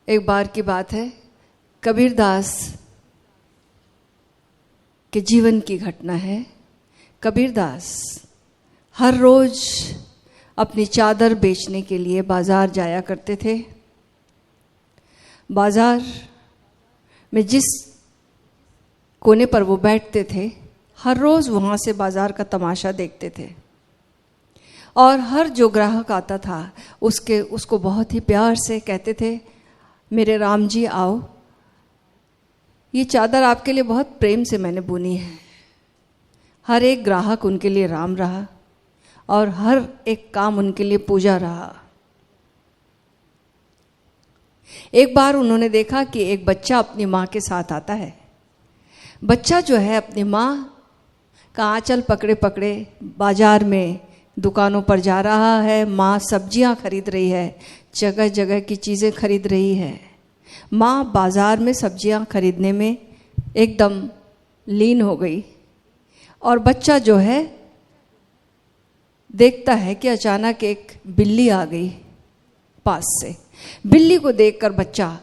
एक बार की बात है, कबीरदास के जीवन की घटना है। कबीरदास हर रोज अपनी चादर बेचने के लिए बाजार जाया करते थे। बाजार में जिस कोने पर वो बैठते थे, हर रोज वहाँ से बाजार का तमाशा देखते थे और हर जो ग्राहक आता था उसको बहुत ही प्यार से कहते थे, मेरे राम जी आओ, ये चादर आपके लिए बहुत प्रेम से मैंने बुनी है। हर एक ग्राहक उनके लिए राम रहा और हर एक काम उनके लिए पूजा रहा। एक बार उन्होंने देखा कि एक बच्चा अपनी माँ के साथ आता है। बच्चा जो है अपनी माँ का आंचल पकड़े पकड़े बाजार में दुकानों पर जा रहा है। माँ सब्जियां खरीद रही है, जगह जगह की चीज़ें खरीद रही है। माँ बाजार में सब्जियां खरीदने में एकदम लीन हो गई और बच्चा जो है देखता है कि अचानक एक बिल्ली आ गई पास से। बिल्ली को देखकर बच्चा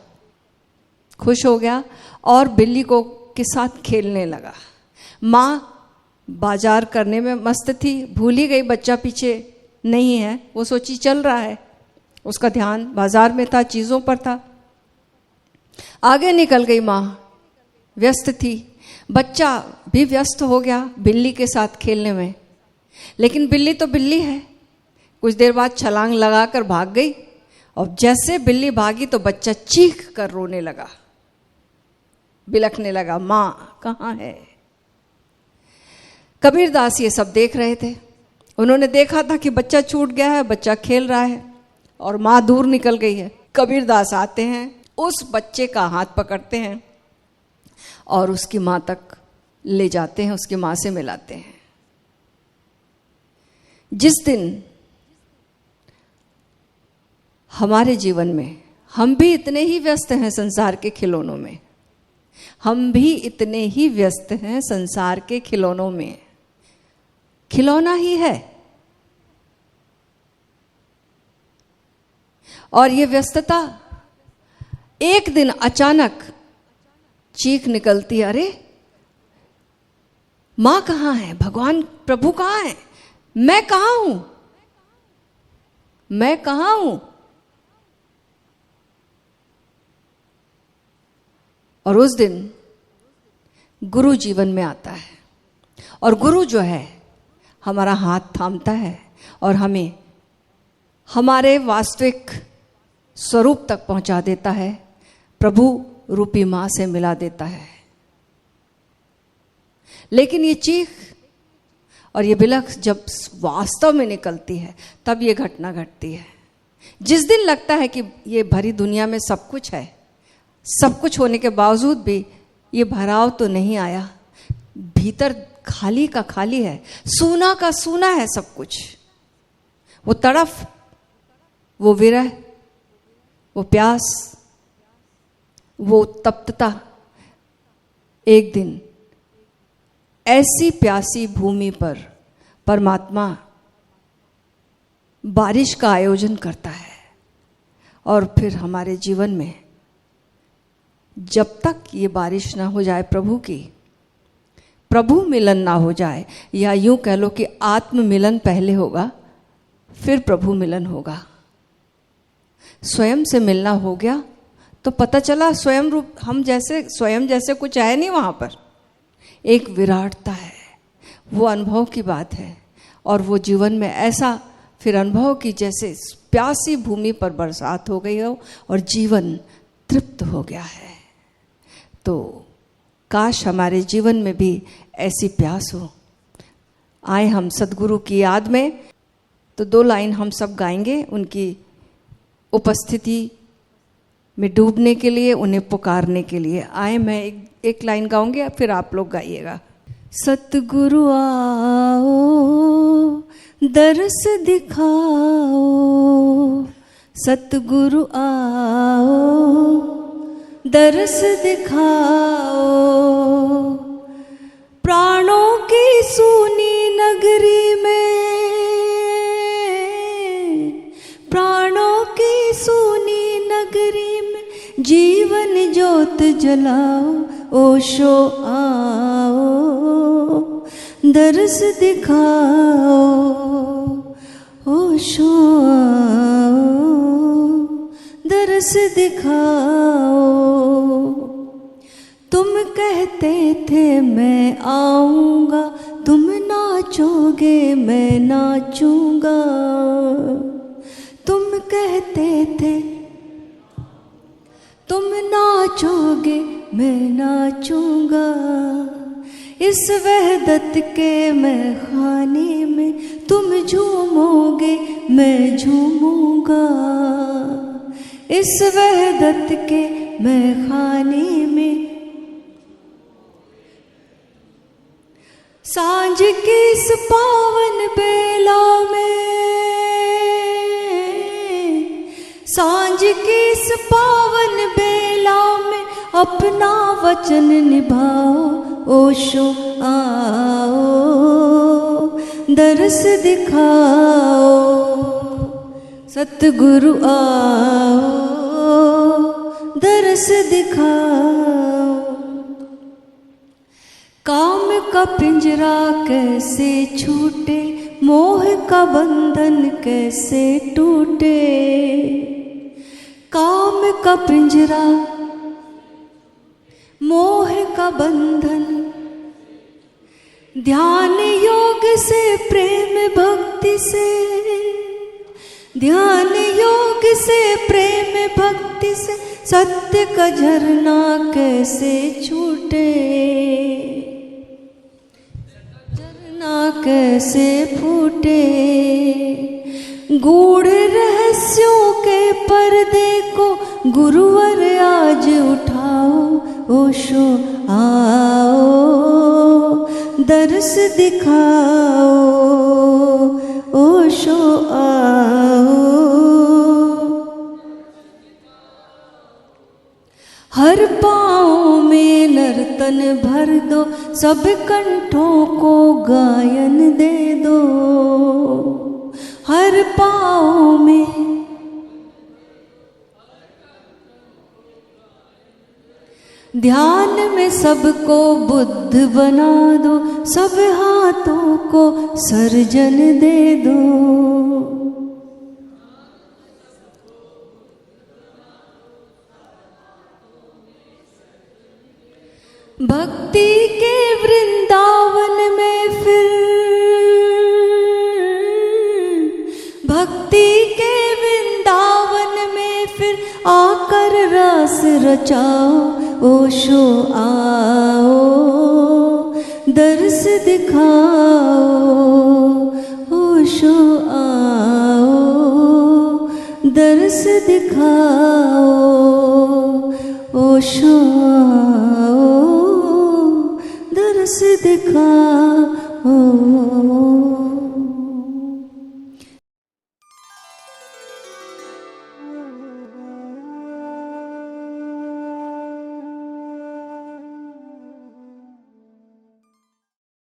खुश हो गया और बिल्ली को के साथ खेलने लगा। माँ बाजार करने में मस्त थी, भूल ही गई बच्चा पीछे नहीं है। वो सोची चल रहा है, उसका ध्यान बाजार में था, चीज़ों पर था। आगे निकल गई माँ, व्यस्त थी। बच्चा भी व्यस्त हो गया बिल्ली के साथ खेलने में, लेकिन बिल्ली तो बिल्ली है। कुछ देर बाद छलांग लगाकर भाग गई और जैसे बिल्ली भागी तो बच्चा चीख कर रोने लगा, बिलखने लगा, माँ कहाँ है। कबीरदास ये सब देख रहे थे। उन्होंने देखा था कि बच्चा छूट गया है, बच्चा खेल रहा है और माँ दूर निकल गई है। कबीरदास आते हैं, उस बच्चे का हाथ पकड़ते हैं और उसकी माँ तक ले जाते हैं, उसकी माँ से मिलाते हैं। जिस दिन हमारे जीवन में हम भी इतने ही व्यस्त हैं संसार के खिलौनों में, हम भी इतने ही व्यस्त हैं संसार के खिलौनों में। खिलौना ही है और ये व्यस्तता एक दिन अचानक चीख निकलती, अरे मां कहाँ है, भगवान प्रभु कहाँ है, मैं कहाँ हूं, मैं कहाँ हूं। और उस दिन गुरु जीवन में आता है और गुरु जो है हमारा हाथ थामता है और हमें हमारे वास्तविक स्वरूप तक पहुंचा देता है, प्रभु रूपी मां से मिला देता है। लेकिन ये चीख और ये बिलख जब वास्तव में निकलती है तब ये घटना घटती है। जिस दिन लगता है कि ये भरी दुनिया में सब कुछ है, सब कुछ होने के बावजूद भी ये भराव तो नहीं आया, भीतर खाली का खाली है, सूना का सूना है सब कुछ। वो तड़फ, वो विरह, वो प्यास, वो तप्तता एक दिन ऐसी प्यासी भूमि पर परमात्मा बारिश का आयोजन करता है और फिर हमारे जीवन में जब तक ये बारिश ना हो जाए प्रभु की, प्रभु मिलन ना हो जाए, या यूं कह लो कि आत्म मिलन पहले होगा फिर प्रभु मिलन होगा। स्वयं से मिलना हो गया तो पता चला स्वयं रूप हम जैसे, स्वयं जैसे कुछ है नहीं वहां पर, एक विराटता है। वो अनुभव की बात है और वो जीवन में ऐसा फिर अनुभव की जैसे प्यासी भूमि पर बरसात हो गई हो और जीवन तृप्त हो गया है। तो काश हमारे जीवन में भी ऐसी प्यास हो। आए हम सदगुरु की याद में, तो 2 लाइन हम सब गाएंगे उनकी उपस्थिति में डूबने के लिए, उन्हें पुकारने के लिए। आए मैं एक लाइन गाऊंगी, फिर आप लोग गाइएगा। सतगुरु आओ दरस दिखाओ, सतगुरु आओ दरस दिखाओ, प्राणों की सूनी नगरी में, प्राणों की सूनी नगरी में जीवन ज्योत जलाओ, ओशो आओ, दर्श दिखाओ, ओशो आओ, दर्श दिखाओ। तुम कहते थे मैं आऊँगा, तुम नाचोगे मैं नाचूँगा। तुम कहते थे तुम नाचोगे मैं नाचूँगा। इस वहदत के मैं खाने में तुम झूमोगे मैं झूमूँगा। इस वहदत के मैं खाने में सांझ की इस पावन बेला में, सांझ की इस पावन बेला में अपना वचन निभाओ, ओशो आओ, दर्श दिखाओ, सतगुरु आओ, दर्श दिखाओ। काम का पिंजरा कैसे छूटे, मोह का बंधन कैसे टूटे। काम का पिंजरा मोह का बंधन, ध्यान योग से प्रेम भक्ति से, ध्यान योग से प्रेम भक्ति से सत्य का झरना कैसे छूटे, झरना कैसे फूटे। गूढ़ रहस्यों के पर्दे को गुरुवर आज उठाओ, ओशो आओ, दर्श दिखाओ, ओशो आओ। हर पाँव में नर्तन भर दो, सब कंठों को गायन दे दो। हर पाँव में ध्यान में सबको बुद्ध बना दो, सब हाथों को सर्जन दे दो। भक्ति के वृंदावन में फिर, भक्ति के वृंदावन में फिर आकर रस रचाओ, ओशो आओ, दर्श दिखाओ, ओशो आओ, दर्श दिखाओ, ओशो आओ, दर्श दिखाओ।